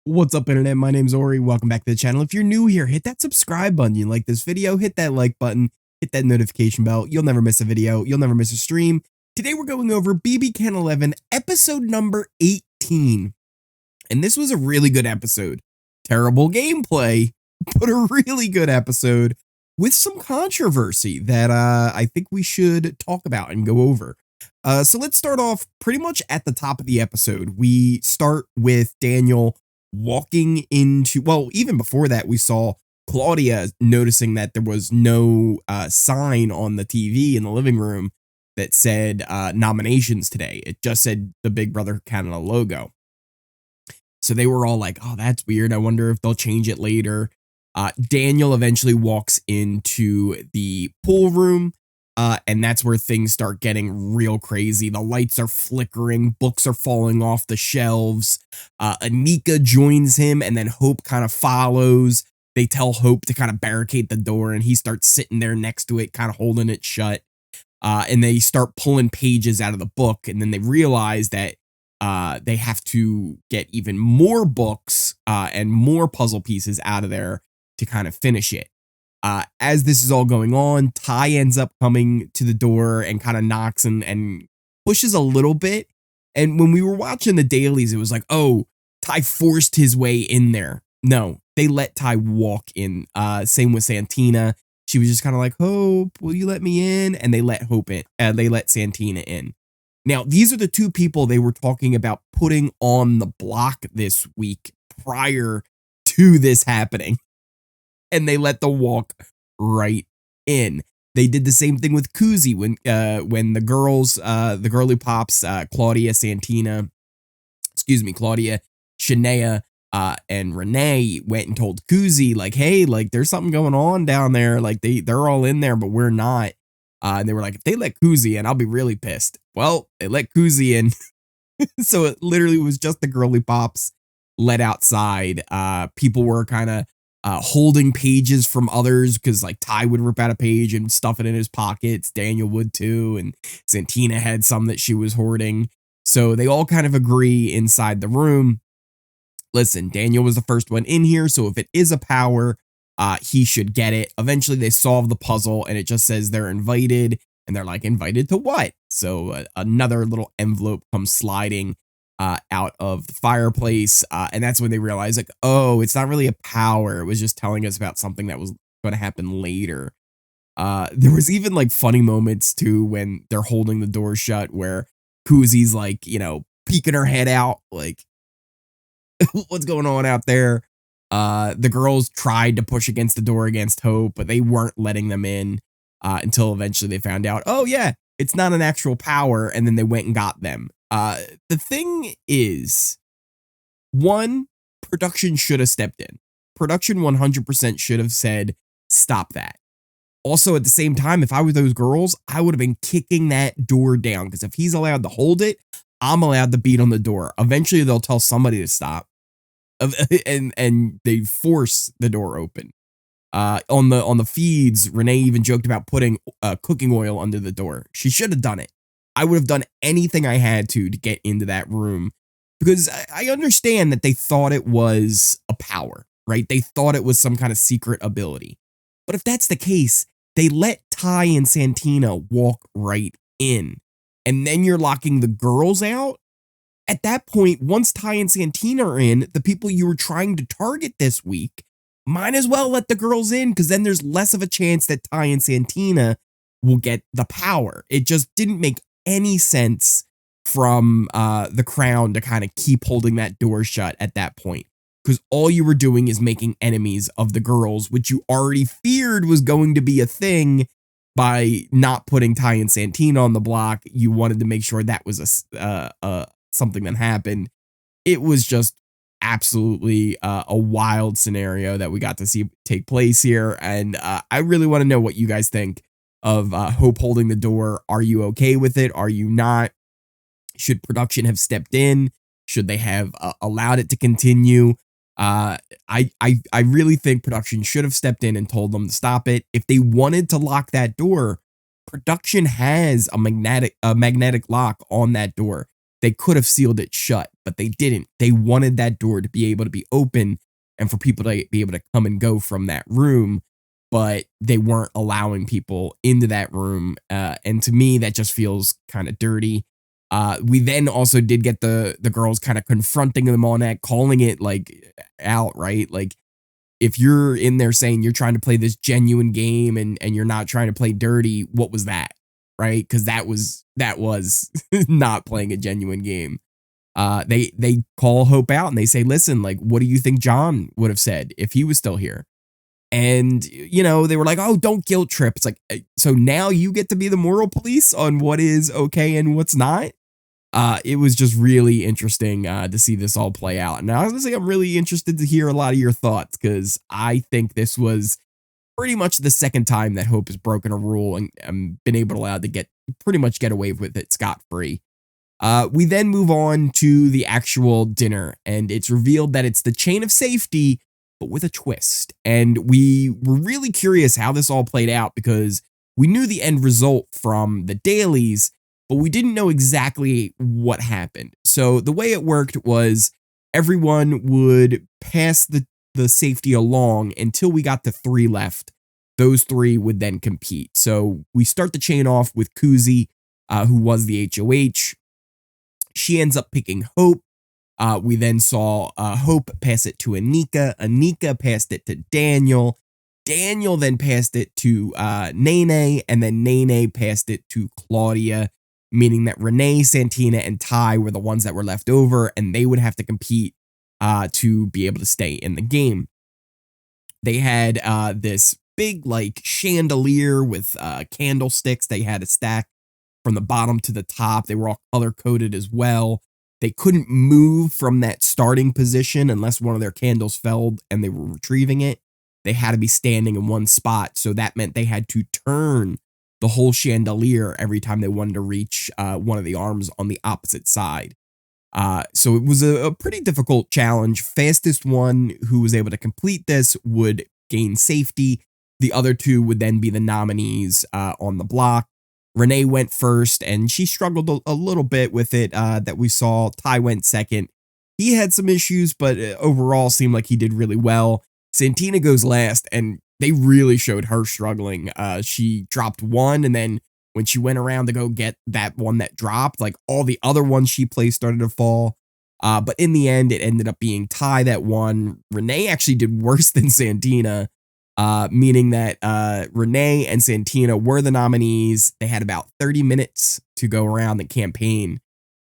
What's up, internet? My name's Ori. Welcome back to the channel. If you're new here, hit that subscribe button. You like this video, hit that like button, hit that notification bell. You'll never miss a video. You'll never miss a stream. Today we're going over BBCan11 episode number 18. And this was a really good episode. Terrible gameplay, but a really good episode with some controversy that I think we should talk about and go over. So let's start off pretty much at the top of the episode. We start with Daniel walking into, well, even before that, we saw Claudia noticing that there was no sign on the TV in the living room that said nominations today. It just said the Big Brother Canada logo. So they were all like, oh, that's weird. I wonder if they'll change it later. Daniel eventually walks into the pool room, and that's where things start getting real crazy. The lights are flickering, books are falling off the shelves. Anika joins him, and then Hope kind of follows. They tell Hope to kind of barricade the door, and he starts sitting there next to it, kind of holding it shut. And they start pulling pages out of the book, and then they realize that they have to get even more books and more puzzle pieces out of there to kind of finish it. As this is all going on, Ty ends up coming to the door and kind of knocks and pushes a little bit. And when we were watching the dailies, it was like, oh, Ty forced his way in there. No, they let Ty walk in. Same with Santina. She was just kind of like, Hope, will you let me in? And they let Hope in. They let Santina in. Now, these are the two people they were talking about putting on the block this week prior to this happening. And they let them walk right in. They did the same thing with Kuzi when the girls, the girly pops, Claudia, Shania, and Renee went and told Kuzi, like, hey, like, there's something going on down there. Like, they're all in there, but we're not. And they were like, if they let Kuzi in, I'll be really pissed. Well, they let Kuzi in. So it literally was just the girly pops let outside. People were kind of holding pages from others because, like, Ty would rip out a page and stuff it in his pockets. Daniel would too. And Santina had some that she was hoarding. So they all kind of agree inside the room. Listen, Daniel was the first one in here. So if it is a power, he should get it. Eventually they solve the puzzle and it just says they're invited, and they're like, invited to what? So another little envelope comes sliding out of the fireplace. And that's when they realize, like, oh, it's not really a power. It was just telling us about something that was going to happen later. There was even like funny moments too when they're holding the door shut where Kuzi's like, you know, peeking her head out, like, what's going on out there? The girls tried to push against the door against Hope, but they weren't letting them in until eventually they found out, oh yeah, it's not an actual power, and then they went and got them. The thing is, one, production should have stepped in. Production 100% should have said, stop that. Also, at the same time, if I were those girls, I would have been kicking that door down, because if he's allowed to hold it, I'm allowed to beat on the door. Eventually, they'll tell somebody to stop. And they force the door open. On the feeds, Renee even joked about putting cooking oil under the door. She should have done it. I would have done anything I had to get into that room, because I understand that they thought it was a power, right? They thought it was some kind of secret ability. But if that's the case, they let Ty and Santina walk right in, and then you're locking the girls out. At that point, once Ty and Santina are in, the people you were trying to target this week, might as well let the girls in, because then there's less of a chance that Ty and Santina will get the power. It just didn't make any sense from the Crown to kind of keep holding that door shut at that point, because all you were doing is making enemies of the girls, which you already feared was going to be a thing by not putting Ty and Santina on the block. You wanted to make sure that was something that happened. It was just absolutely a wild scenario that we got to see take place here. And I really want to know what you guys think of Hope holding the door. Are you okay with it? Are you not? Should production have stepped in? Should they have allowed it to continue? I really think production should have stepped in and told them to stop it. If they wanted to lock that door, production has a magnetic lock on that door. they could have sealed it shut, but they didn't. They wanted that door to be able to be open and for people to be able to come and go from that room, but they weren't allowing people into that room. And to me, that just feels kind of dirty. We then also did get the girls kind of confronting them on that, calling it like out, right? Like, if you're in there saying you're trying to play this genuine game and you're not trying to play dirty, what was that? Right? Because that was not playing a genuine game. They call Hope out and they say, listen, like, what do you think John would have said if he was still here? And, you know, they were like, oh, don't guilt trip. It's like, so now you get to be the moral police on what is okay and what's not. It was just really interesting to see this all play out. And honestly, I'm really interested to hear a lot of your thoughts because I think this was pretty much the second time that Hope has broken a rule and been able to pretty much get away with it scot-free. We then move on to the actual dinner, and it's revealed that it's the chain of safety, but with a twist. And we were really curious how this all played out because we knew the end result from the dailies, but we didn't know exactly what happened. So the way it worked was everyone would pass the safety along until we got to 3 left. Those 3 would then compete. So we start the chain off with Kuzi, who was the HOH. She ends up picking Hope. We then saw Hope pass it to Anika. Anika passed it to Daniel. Daniel then passed it to Nene, and then Nene passed it to Claudia, meaning that Renee, Santina, and Ty were the ones that were left over, and they would have to compete to be able to stay in the game. They had this big, like, chandelier with candlesticks. They had a stack from the bottom to the top. They were all color-coded as well. They couldn't move from that starting position unless one of their candles fell and they were retrieving it. They had to be standing in one spot, so that meant they had to turn the whole chandelier every time they wanted to reach one of the arms on the opposite side. So it was a pretty difficult challenge. Fastest one who was able to complete this would gain safety. The other 2 would then be the nominees on the block. Renee went first, and she struggled a little bit with it that we saw. Ty went second. He had some issues, but overall seemed like he did really well. Santina goes last, and they really showed her struggling. She dropped 1, and then when she went around to go get that one that dropped, like, all the other ones she placed started to fall. But in the end, it ended up being Ty that won. Renee actually did worse than Santina, meaning that Renee and Santina were the nominees. They had about 30 minutes to go around the campaign.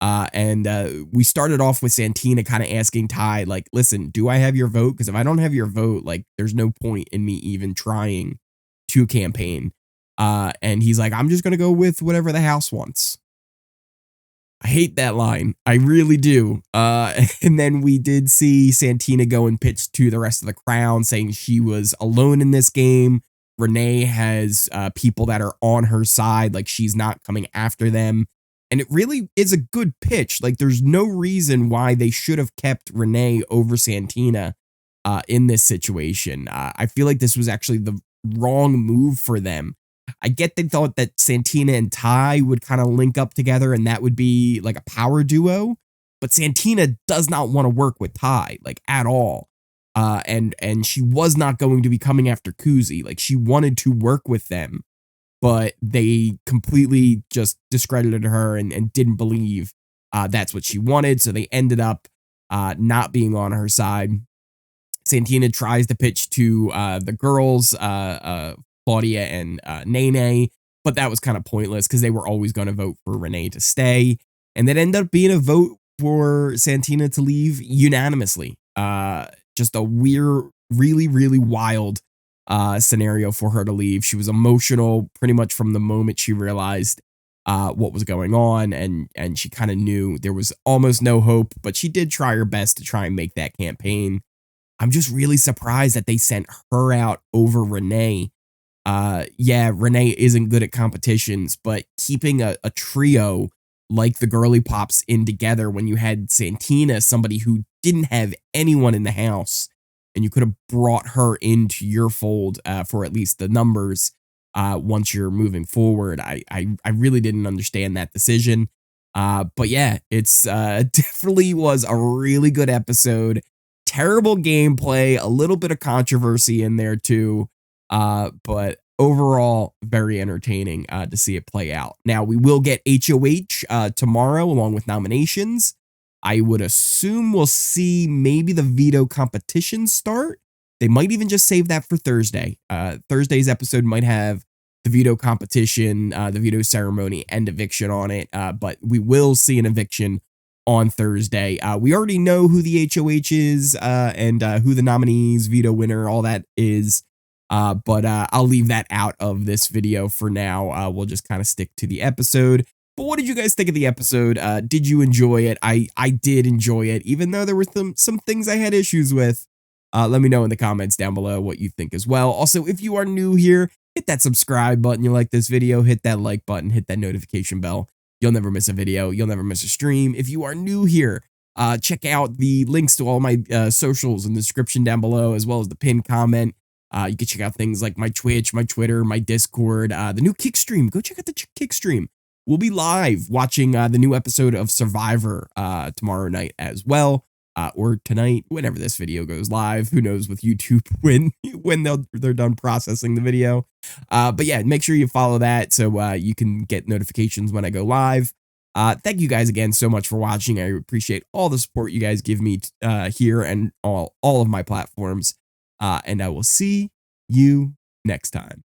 And we started off with Santina kind of asking Ty, like, listen, do I have your vote? Because if I don't have your vote, like, there's no point in me even trying to campaign. And he's like, I'm just going to go with whatever the house wants. I hate that line. I really do. And then we did see Santina go and pitch to the rest of the crowd saying she was alone in this game. Renee has people that are on her side, like she's not coming after them. And it really is a good pitch. Like, there's no reason why they should have kept Renee over Santina in this situation. I feel like this was actually the wrong move for them. I get they thought that Santina and Ty would kind of link up together and that would be like a power duo. But Santina does not want to work with Ty, like, at all. And she was not going to be coming after Kuzi. Like, she wanted to work with them, but they completely just discredited her and didn't believe that's what she wanted. So they ended up not being on her side. Santina tries to pitch to the girls, Claudia and Nene, but that was kind of pointless because they were always going to vote for Renee to stay. And that ended up being a vote for Santina to leave unanimously. Just a weird, really, really wild scenario for her to leave. She was emotional pretty much from the moment she realized what was going on, and she kind of knew there was almost no hope, but she did try her best to try and make that campaign. I'm just really surprised that they sent her out over Renee. Yeah, Renee isn't good at competitions, but keeping a trio like the Girly Pops in together when you had Santina, somebody who didn't have anyone in the house, and you could have brought her into your fold for at least the numbers once you're moving forward. I really didn't understand that decision. But yeah, it's definitely was a really good episode. Terrible gameplay, a little bit of controversy in there too. But overall, very entertaining to see it play out. Now, we will get HOH tomorrow along with nominations. I would assume we'll see maybe the veto competition start. They might even just save that for Thursday. Thursday's episode might have the veto competition, the veto ceremony, and eviction on it. But we will see an eviction on Thursday. We already know who the HOH is and who the nominees, veto winner, all that is. But I'll leave that out of this video for now. We'll just kind of stick to the episode. But what did you guys think of the episode? Did you enjoy it? I did enjoy it, even though there were some things I had issues with. Let me know in the comments down below what you think as well. Also, if you are new here, hit that subscribe button. You like this video, hit that like button, hit that notification bell. You'll never miss a video. You'll never miss a stream. If you are new here, check out the links to all my socials in the description down below, as well as the pinned comment. You can check out things like my Twitch, my Twitter, my Discord, the new Kick stream. Go check out the Kick stream. We'll be live watching the new episode of Survivor tomorrow night as well. Or tonight, whenever this video goes live. Who knows with YouTube when they're done processing the video. But yeah, make sure you follow that so you can get notifications when I go live. Thank you guys again so much for watching. I appreciate all the support you guys give me here and all of my platforms. And I will see you next time.